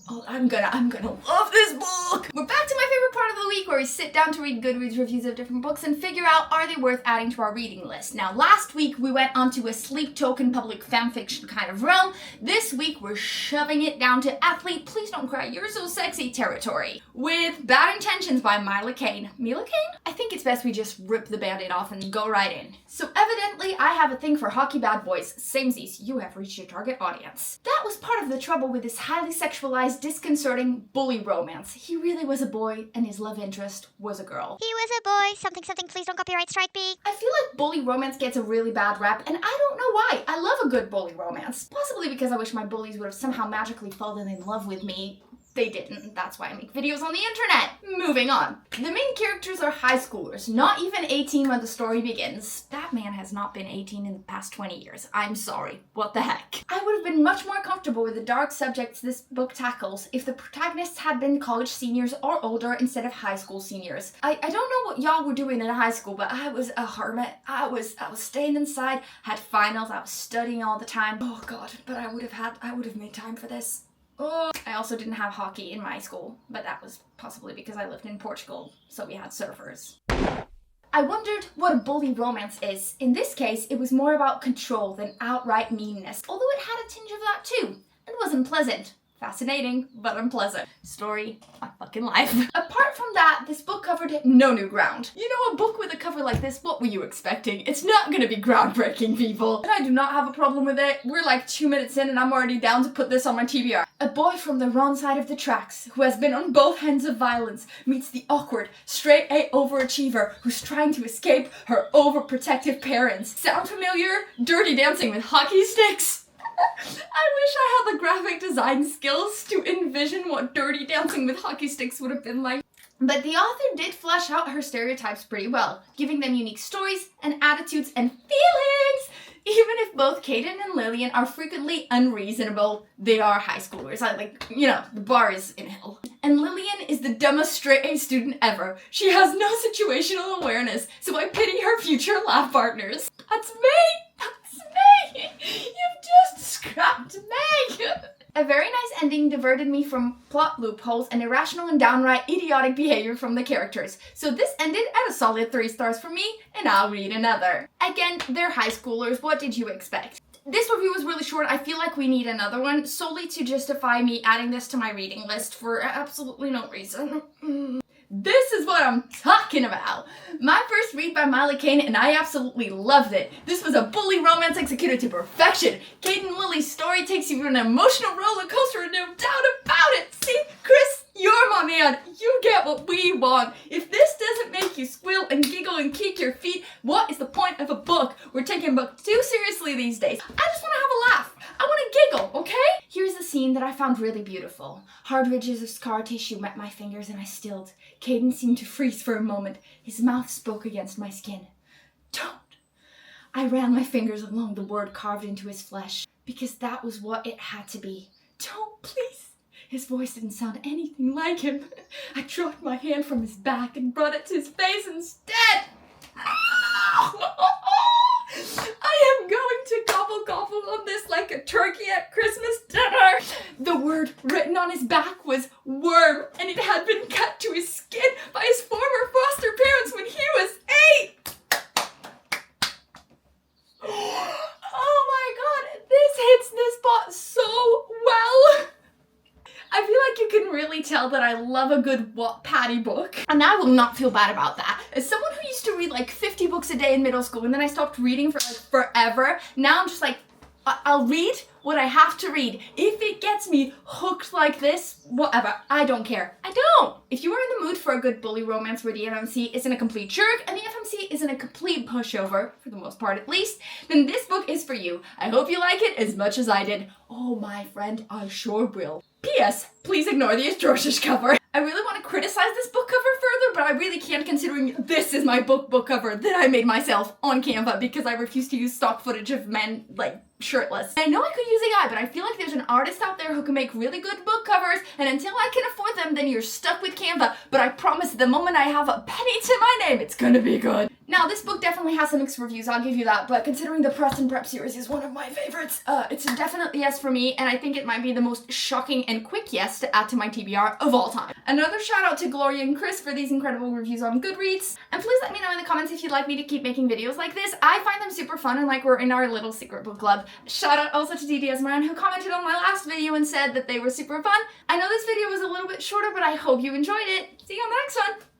Oh, I'm gonna love this book! We're back to my favorite part of the week where we sit down to read Goodreads reviews of different books and figure out are they worth adding to our reading list. Now, last week we went onto a sleep token public fanfiction kind of realm. This week we're shoving it down to athlete, please don't cry, you're so sexy territory. With Bad Intentions by Mila Kane. Mila Kane? I think it's best we just rip the band-aid off and go right in. So evidently I have a thing for hockey bad boys. Samesies, you have reached your target audience. That was part of the trouble with this highly sexualized, disconcerting bully romance. He really was a boy, and his love interest was a girl. He was a boy, something, please don't copyright strike me. I feel like bully romance gets a really bad rap, and I don't know why. I love a good bully romance. Possibly because I wish my bullies would have somehow magically fallen in love with me. They didn't. That's why I make videos on the internet. Moving on. The main characters are high schoolers, not even 18 when the story begins. That man has not been 18 in the past 20 years. I'm sorry. What the heck? I would have been much more comfortable with the dark subjects this book tackles if the protagonists had been college seniors or older instead of high school seniors. I don't know what y'all were doing in high school, but I was a hermit. I was staying inside, had finals, I was studying all the time. Oh god, but I would have made time for this. Oh, I also didn't have hockey in my school, but that was possibly because I lived in Portugal, so we had surfers. I wondered what a bully romance is. In this case, it was more about control than outright meanness, although it had a tinge of that too, and wasn't pleasant. Fascinating, but unpleasant. Story, my fucking life. Apart from that, this book covered no new ground. You know, a book with a cover like this, what were you expecting? It's not gonna be groundbreaking, people. And I do not have a problem with it. We're like 2 minutes in and I'm already down to put this on my TBR. A boy from the wrong side of the tracks, who has been on both ends of violence, meets the awkward, straight A overachiever who's trying to escape her overprotective parents. Sound familiar? Dirty Dancing with hockey sticks? I wish I had the graphic design skills to envision what Dirty Dancing with hockey sticks would have been like. But the author did flesh out her stereotypes pretty well, giving them unique stories and attitudes and feelings. Even if both Caden and Lillian are frequently unreasonable, they are high schoolers. The bar is in hell. And Lillian is the dumbest straight A student ever. She has no situational awareness, so I pity her future lab partners. That's me! You've just scrapped me! A very nice ending diverted me from plot loopholes and irrational and downright idiotic behavior from the characters. So this ended at a solid 3 stars for me, and I'll read another. Again, they're high schoolers, what did you expect? This review was really short. I feel like we need another one, solely to justify me adding this to my reading list for absolutely no reason. This is what I'm talking about. My first read by Mila Kane, and I absolutely loved it. This was a bully romance executed to perfection. Kate and Lily's story takes you on an emotional roller coaster, and no doubt about it. See, Chris, you're my man. You get what we want. If this doesn't make you squeal and giggle and kick your feet, what is the point of a book? We're taking a book too seriously these days. I just want to have a laugh. I want to giggle, okay? Here's a scene that I found really beautiful. Hard ridges of scar tissue met my fingers and I stilled. Caden seemed to freeze for a moment. His mouth spoke against my skin. Don't. I ran my fingers along the word carved into his flesh, because that was what it had to be. Don't, please. His voice didn't sound anything like him. I dropped my hand from his back and brought it to his face instead. I am going to gobble on this like a turkey at Christmas dinner. The word written on his back was worm, and it had been cut to his skin by his former foster parents when he was 8. Oh my god, this hits the spot so well. I feel like you can really tell that I love a good Wattpad book, and I will not feel bad about that. As someone who used to read like 50 books a day in middle school, and then I stopped reading for like forever, now I'm just like, I'll read what I have to read. If it gets me hooked like this, whatever, I don't care. I don't! If you are in the mood for a good bully romance where the FMC isn't a complete jerk and the FMC isn't a complete pushover, for the most part at least, then this book is for you. I hope you like it as much as I did. Oh my friend, I sure will. P.S. Please ignore the atrocious cover. I really want to criticize this book cover further, but I really can't, considering this is my book cover that I made myself on Canva because I refuse to use stock footage of men, like, Shirtless. I know I could use AI, but I feel like there's an artist out there who can make really good book covers, and until I can afford them, then you're stuck with Canva. But I promise the moment I have a penny to my name, it's gonna be good. Now, this book definitely has some mixed reviews, I'll give you that, but considering the Press and Prep series is one of my favorites, it's a definite yes for me, and I think it might be the most shocking and quick yes to add to my TBR of all time. Another shout out to Gloria and Chris for these incredible reviews on Goodreads, and please let me know in the comments if you'd like me to keep making videos like this. I find them super fun and like we're in our little secret book club. Shout out also to Didi Esmaran, who commented on my last video and said that they were super fun. I know this video was a little bit shorter, but I hope you enjoyed it. See you on the next one!